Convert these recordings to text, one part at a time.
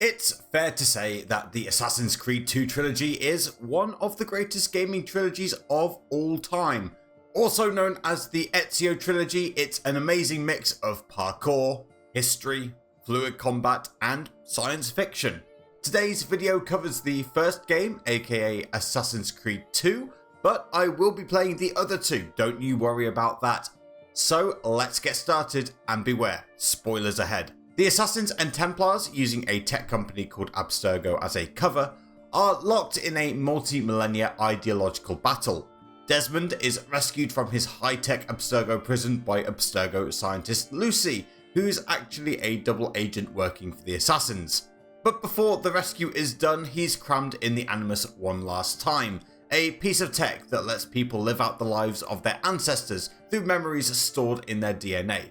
It's fair to say that the Assassin's Creed 2 trilogy is one of the greatest gaming trilogies of all time. Also known as the Ezio trilogy, it's an amazing mix of parkour, history, fluid combat, and science fiction. Today's video covers the first game, aka Assassin's Creed 2, but I will be playing the other two, don't you worry about that. So let's get started, and beware, spoilers ahead. The Assassins and Templars, using a tech company called Abstergo as a cover, are locked in a multi-millennia ideological battle. Desmond is rescued from his high-tech Abstergo prison by Abstergo scientist Lucy, who is actually a double agent working for the Assassins. But before the rescue is done, he's crammed in the Animus one last time, a piece of tech that lets people live out the lives of their ancestors through memories stored in their DNA.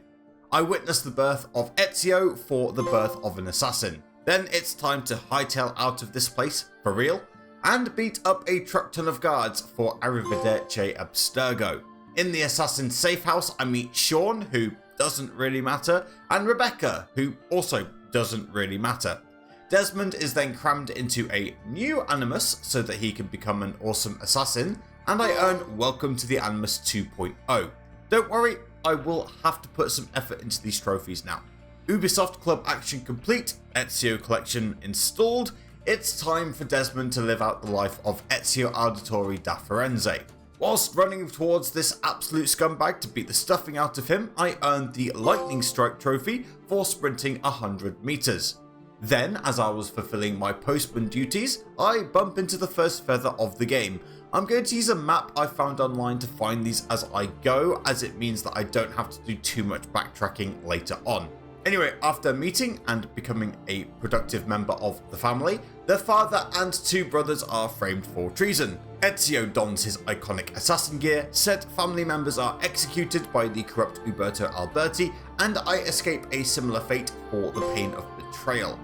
I witnessed the birth of Ezio for the birth of an assassin. Then it's time to hightail out of this place, for real, and beat up a truck ton of guards for Arrivederci Abstergo. In the assassin's safe house, I meet Sean, who doesn't really matter, and Rebecca, who also doesn't really matter. Desmond is then crammed into a new Animus so that he can become an awesome assassin, and I earn Welcome to the Animus 2.0. Don't worry, I will have to put some effort into these trophies now. Ubisoft Club Action complete, Ezio Collection installed. It's time for Desmond to live out the life of Ezio Auditore da Firenze. Whilst running towards this absolute scumbag to beat the stuffing out of him, I earned the Lightning Strike trophy for sprinting 100 meters. Then, as I was fulfilling my postman duties, I bump into the first feather of the game. I'm going to use a map I found online to find these as I go, as it means that I don't have to do too much backtracking later on. Anyway, after meeting and becoming a productive member of the family, their father and two brothers are framed for treason. Ezio dons his iconic assassin gear, said family members are executed by the corrupt Uberto Alberti, and I escape a similar fate for the pain of betrayal.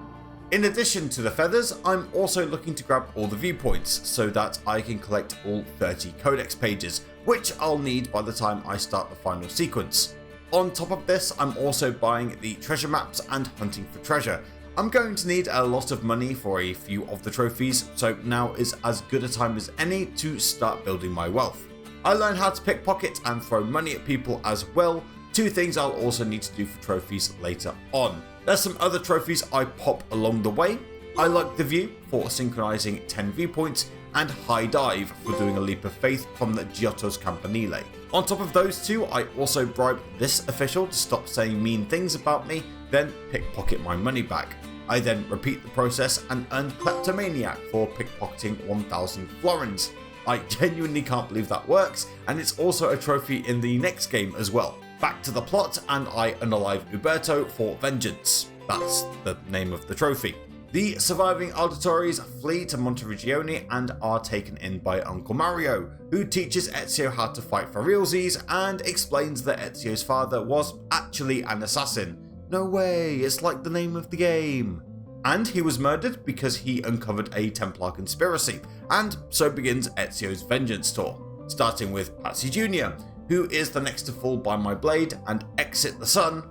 In addition to the feathers, I'm also looking to grab all the viewpoints so that I can collect all 30 codex pages, which I'll need by the time I start the final sequence. On top of this, I'm also buying the treasure maps and hunting for treasure. I'm going to need a lot of money for a few of the trophies, so now is as good a time as any to start building my wealth. I learned how to pickpocket and throw money at people as well, two things I'll also need to do for trophies later on. There's some other trophies I pop along the way. I like the view for synchronizing 10 viewpoints, and high dive for doing a leap of faith from the Giotto's Campanile. On top of those two, I also bribe this official to stop saying mean things about me, then pickpocket my money back. I then repeat the process and earn Kleptomaniac for pickpocketing 1000 florins. I genuinely can't believe that works, and it's also a trophy in the next game as well. Back to the plot, and I unalive Uberto for vengeance. That's the name of the trophy. The surviving auditores flee to Monteriggioni and are taken in by Uncle Mario, who teaches Ezio how to fight for realsies and explains that Ezio's father was actually an assassin. No way, it's like the name of the game. And he was murdered because he uncovered a Templar conspiracy, and so begins Ezio's vengeance tour, starting with Patsy Jr., who is the next to fall by my blade and exit the sun,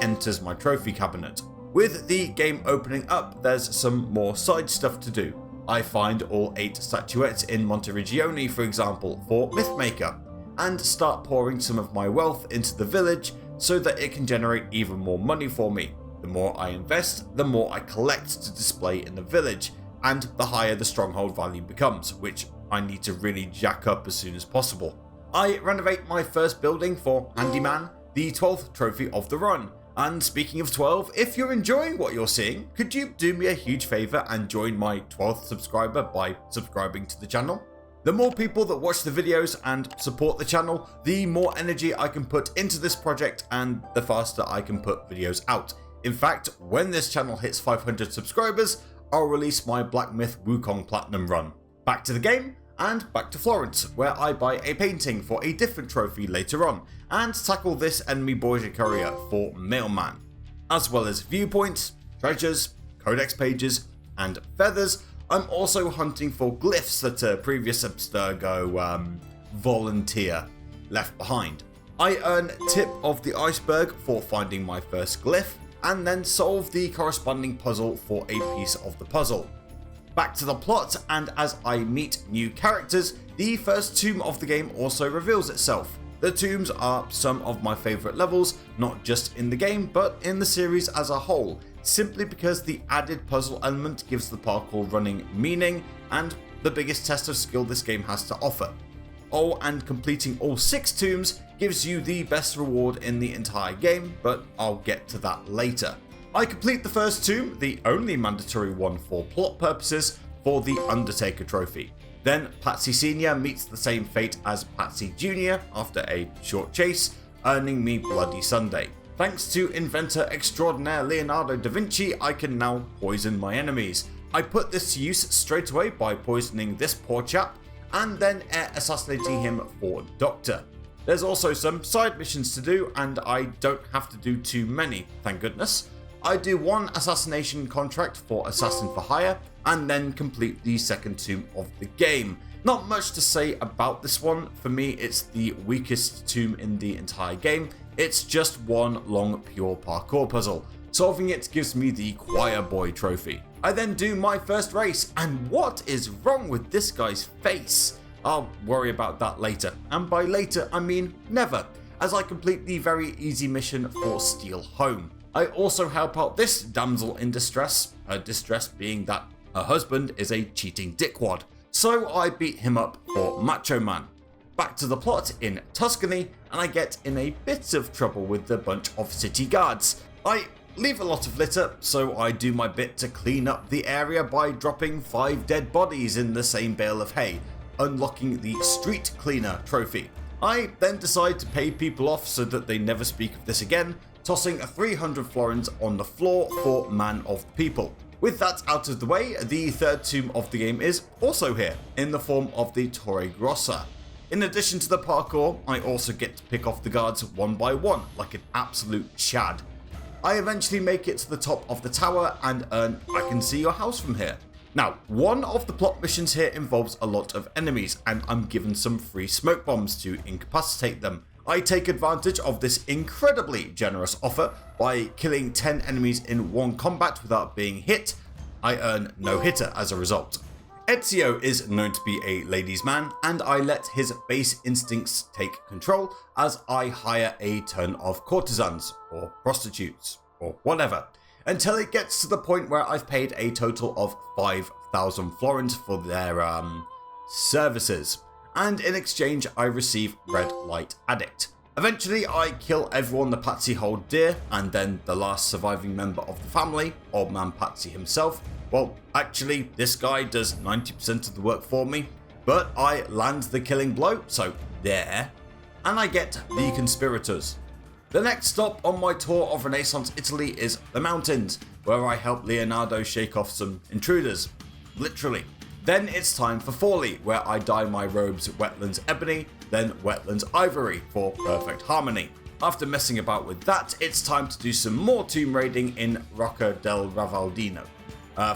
enters my trophy cabinet. With the game opening up, there's some more side stuff to do. I find all 8 statuettes in Monteriggioni, for example, for Mythmaker, and start pouring some of my wealth into the village so that it can generate even more money for me. The more I invest, the more I collect to display in the village, and the higher the stronghold value becomes, which I need to really jack up as soon as possible. I renovate my first building for Handyman, the 12th trophy of the run. And speaking of 12, if you're enjoying what you're seeing, could you do me a huge favour and join my 12th subscriber by subscribing to the channel? The more people that watch the videos and support the channel, the more energy I can put into this project and the faster I can put videos out. In fact, when this channel hits 500 subscribers, I'll release my Black Myth Wukong Platinum run. Back to the game, and back to Florence, where I buy a painting for a different trophy later on, and tackle this enemy Borgia Courier for Mailman. As well as viewpoints, treasures, codex pages, and feathers, I'm also hunting for glyphs that a previous Abstergo volunteer left behind. I earn Tip of the Iceberg for finding my first glyph, and then solve the corresponding puzzle for a piece of the puzzle. Back to the plot, and as I meet new characters, the first tomb of the game also reveals itself. The tombs are some of my favourite levels, not just in the game, but in the series as a whole, simply because the added puzzle element gives the parkour running meaning and the biggest test of skill this game has to offer. Oh, and completing all 6 tombs gives you the best reward in the entire game, but I'll get to that later. I complete the first tomb, the only mandatory one for plot purposes, for the Undertaker trophy. Then Patsy Sr. meets the same fate as Patsy Jr. after a short chase, earning me Bloody Sunday. Thanks to inventor extraordinaire Leonardo da Vinci, I can now poison my enemies. I put this to use straight away by poisoning this poor chap, and then air assassinating him for Doctor. There's also some side missions to do, and I don't have to do too many, thank goodness. I do one assassination contract for Assassin for Hire, and then complete the second tomb of the game. Not much to say about this one. For me, it's the weakest tomb in the entire game. It's just one long pure parkour puzzle. Solving it gives me the Choir Boy trophy. I then do my first race, and what is wrong with this guy's face? I'll worry about that later, and by later I mean never, as I complete the very easy mission for Steal Home. I also help out this damsel in distress, her distress being that her husband is a cheating dickwad, so I beat him up for Macho Man. Back to the plot in Tuscany, and I get in a bit of trouble with the bunch of city guards. I leave a lot of litter, so I do my bit to clean up the area by dropping 5 dead bodies in the same bale of hay, unlocking the Street Cleaner trophy. I then decide to pay people off so that they never speak of this again, tossing 300 florins on the floor for Man of the People. With that out of the way, the third tomb of the game is also here, in the form of the Torre Grossa. In addition to the parkour, I also get to pick off the guards one by one, like an absolute chad. I eventually make it to the top of the tower and earn I can see your house from here. Now, one of the plot missions here involves a lot of enemies, and I'm given some free smoke bombs to incapacitate them. I take advantage of this incredibly generous offer by killing 10 enemies in one combat without being hit. I earn no hitter as a result. Ezio is known to be a ladies' man, and I let his base instincts take control as I hire a ton of courtesans, or prostitutes, or whatever, until it gets to the point where I've paid a total of 5,000 florins for their services, and in exchange I receive Red Light Addict. Eventually I kill everyone the Patsy hold dear, and then the last surviving member of the family, Old Man Patsy himself. Well, actually this guy does 90% of the work for me, but I land the killing blow, so there, and I get the conspirators. The next stop on my tour of Renaissance Italy is the mountains, where I help Leonardo shake off some intruders, literally. Then it's time for Forlì, where I dye my robes Wetlands Ebony, then Wetlands Ivory for perfect harmony. After messing about with that, it's time to do some more tomb raiding in Rocca del Ravaldino.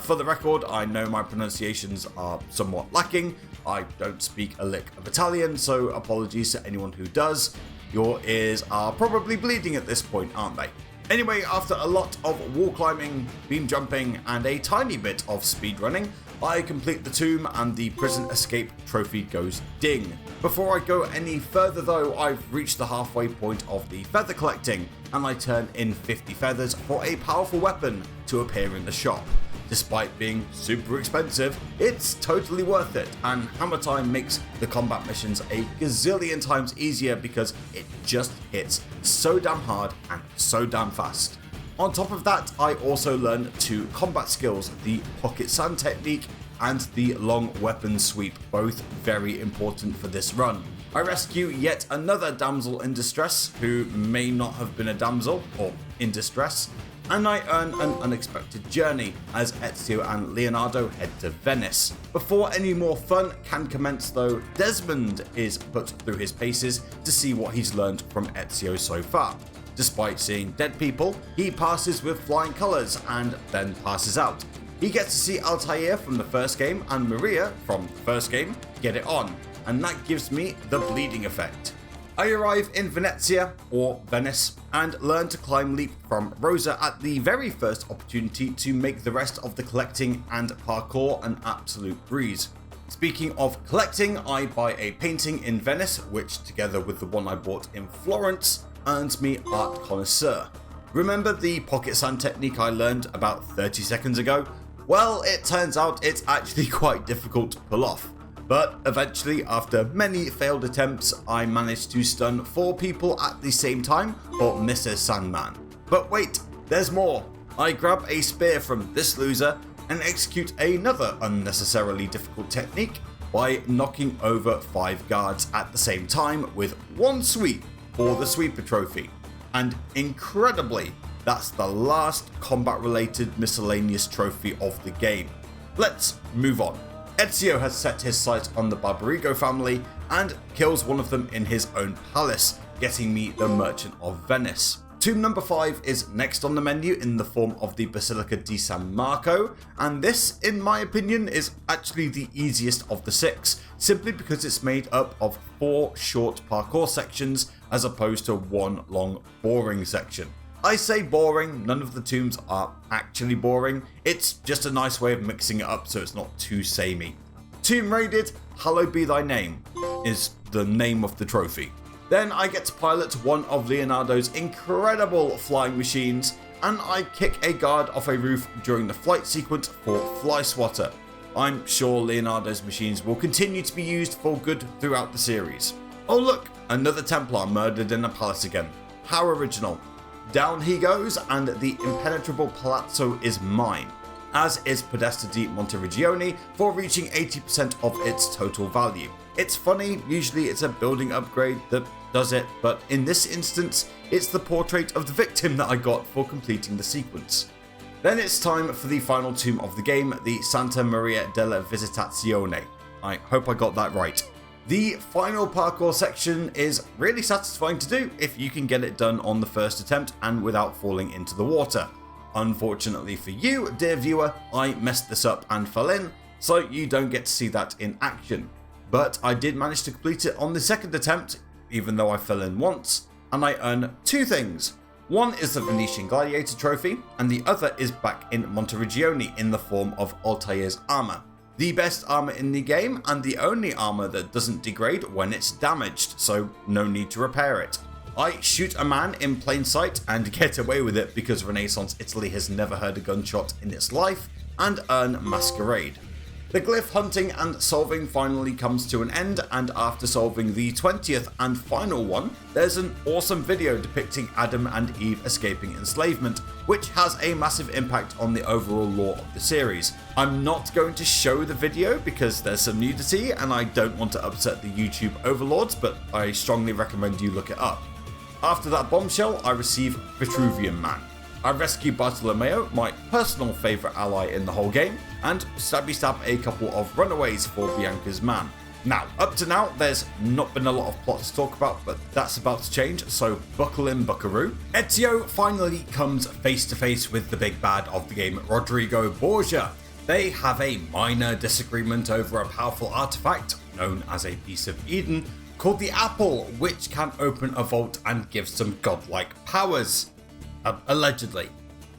For the record, I know my pronunciations are somewhat lacking. I don't speak a lick of Italian, so apologies to anyone who does. Your ears are probably bleeding at this point, aren't they? Anyway, after a lot of wall climbing, beam jumping, and a tiny bit of speed running, I complete the tomb and the prison escape trophy goes ding. Before I go any further though, I've reached the halfway point of the feather collecting, and I turn in 50 feathers for a powerful weapon to appear in the shop. Despite being super expensive, it's totally worth it, and Hammer Time makes the combat missions a gazillion times easier because it just hits so damn hard and so damn fast. On top of that, I also learn 2 combat skills, the Pocket Sand technique and the long weapon sweep, both very important for this run. I rescue yet another damsel in distress, who may not have been a damsel, or in distress, and I earn an unexpected journey as Ezio and Leonardo head to Venice. Before any more fun can commence though, Desmond is put through his paces to see what he's learned from Ezio so far. Despite seeing dead people, he passes with flying colours and then passes out. He gets to see Altair from the first game and Maria from the first game get it on, and that gives me the bleeding effect. I arrive in Venezia, or Venice, and learn to climb leap from Rosa at the very first opportunity to make the rest of the collecting and parkour an absolute breeze. Speaking of collecting, I buy a painting in Venice, which together with the one I bought in Florence, earns me Art Connoisseur. Remember the pocket sand technique I learned about 30 seconds ago? Well, it turns out it's actually quite difficult to pull off. But eventually, after many failed attempts, I managed to stun 4 people at the same time for Mrs. Sandman. But wait, there's more. I grab a spear from this loser and execute another unnecessarily difficult technique by knocking over 5 guards at the same time with one sweep for the sweeper trophy. And incredibly, that's the last combat related miscellaneous trophy of the game. Let's move on. Ezio has set his sights on the Barbarigo family and kills one of them in his own palace, getting me the Merchant of Venice. Tomb number 5 is next on the menu in the form of the Basilica di San Marco, and this, in my opinion, is actually the easiest of the 6, simply because it's made up of 4 short parkour sections as opposed to one long boring section. I say boring, none of the tombs are actually boring, it's just a nice way of mixing it up so it's not too samey. Tomb raided, hallowed be thy name, is the name of the trophy. Then I get to pilot one of Leonardo's incredible flying machines, and I kick a guard off a roof during the flight sequence for Fly Swatter. I'm sure Leonardo's machines will continue to be used for good throughout the series. Oh look, another Templar murdered in a palace again. How original. Down he goes, and the impenetrable palazzo is mine, as is Podesta di Monteriggioni for reaching 80% of its total value. It's funny, usually it's a building upgrade that does it, but in this instance, it's the portrait of the victim that I got for completing the sequence. Then it's time for the final tomb of the game, the Santa Maria della Visitazione. I hope I got that right. The final parkour section is really satisfying to do if you can get it done on the first attempt and without falling into the water. Unfortunately for you, dear viewer, I messed this up and fell in, so you don't get to see that in action. But I did manage to complete it on the second attempt, even though I fell in once, and I earn 2 things. One is the Venetian Gladiator trophy, and the other is back in Monteriggioni in the form of Altair's armor. The best armor in the game, and the only armor that doesn't degrade when it's damaged, so no need to repair it. I shoot a man in plain sight and get away with it because Renaissance Italy has never heard a gunshot in its life, and earn Masquerade. The glyph hunting and solving finally comes to an end, and after solving the 20th and final one, there's an awesome video depicting Adam and Eve escaping enslavement, which has a massive impact on the overall lore of the series. I'm not going to show the video because there's some nudity and I don't want to upset the YouTube overlords, but I strongly recommend you look it up. After that bombshell, I receive Vitruvian Man. I rescue Bartolomeo, my personal favourite ally in the whole game, and stabby stab a couple of runaways for Bianca's man. Now, up to now, there's not been a lot of plot to talk about, but that's about to change, so buckle in, buckaroo. Ezio finally comes face to face with the big bad of the game, Rodrigo Borgia. They have a minor disagreement over a powerful artifact, known as a piece of Eden, called the Apple, which can open a vault and give some godlike powers. Allegedly.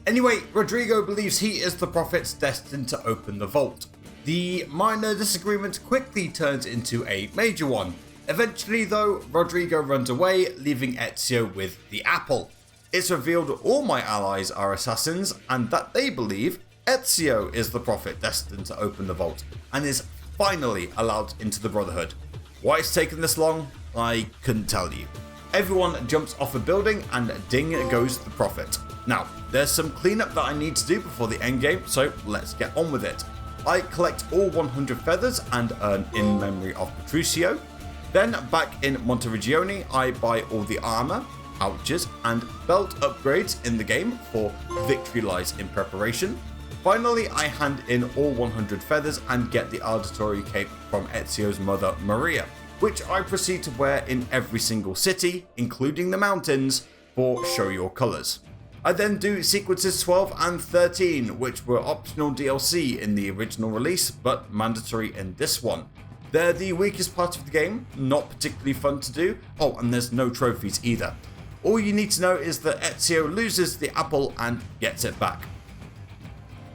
Anyway, Rodrigo believes he is the prophet destined to open the vault. The minor disagreement quickly turns into a major one. Eventually though, Rodrigo runs away, leaving Ezio with the apple. It's revealed all my allies are assassins, and that they believe Ezio is the prophet destined to open the vault, and is finally allowed into the Brotherhood. Why it's taken this long, I couldn't tell you. Everyone jumps off a building and ding goes the prophet. Now, there's some cleanup that I need to do before the endgame, so let's get on with it. I collect all 100 feathers and earn in memory of Petruccio. Then back in Monteriggioni, I buy all the armor, pouches and belt upgrades in the game for Victory Lies in Preparation. Finally, I hand in all 100 feathers and get the Auditore cape from Ezio's mother Maria, which I proceed to wear in every single city, including the mountains, for Show Your Colours. I then do sequences 12 and 13, which were optional DLC in the original release, but mandatory in this one. They're the weakest part of the game, not particularly fun to do. Oh, and there's no trophies either. All you need to know is that Ezio loses the apple and gets it back.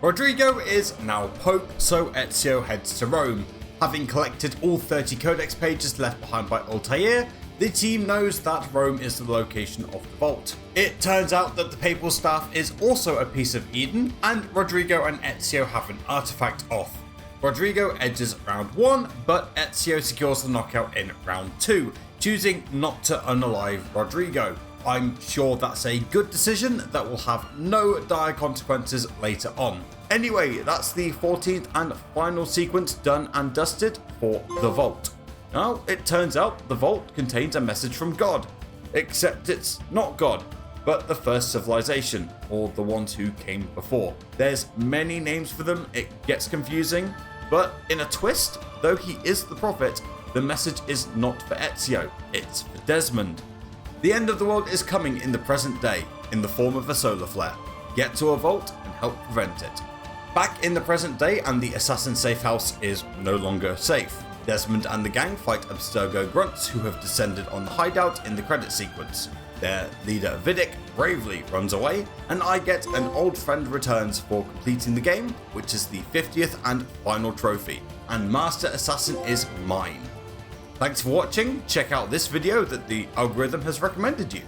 Rodrigo is now Pope, so Ezio heads to Rome. Having collected all 30 codex pages left behind by Altair, the team knows that Rome is the location of the vault. It turns out that the papal staff is also a piece of Eden, and Rodrigo and Ezio have an artifact off. Rodrigo edges round 1, but Ezio secures the knockout in round 2, choosing not to unalive Rodrigo. I'm sure that's a good decision that will have no dire consequences later on. Anyway, that's the 14th and final sequence done and dusted for the vault. Now, it turns out the vault contains a message from God, except it's not God, but the first civilization, or the ones who came before. There's many names for them, it gets confusing, but in a twist, though he is the prophet, the message is not for Ezio, it's for Desmond. The end of the world is coming in the present day, in the form of a solar flare. Get to a vault and help prevent it. Back in the present day, and the assassin safe house is no longer safe. Desmond and the gang fight Abstergo grunts who have descended on the hideout in the credit sequence. Their leader Vidic bravely runs away, and I get an old friend returns for completing the game, which is the 50th and final trophy, and Master Assassin is mine. Thanks for watching, check out this video that the algorithm has recommended you.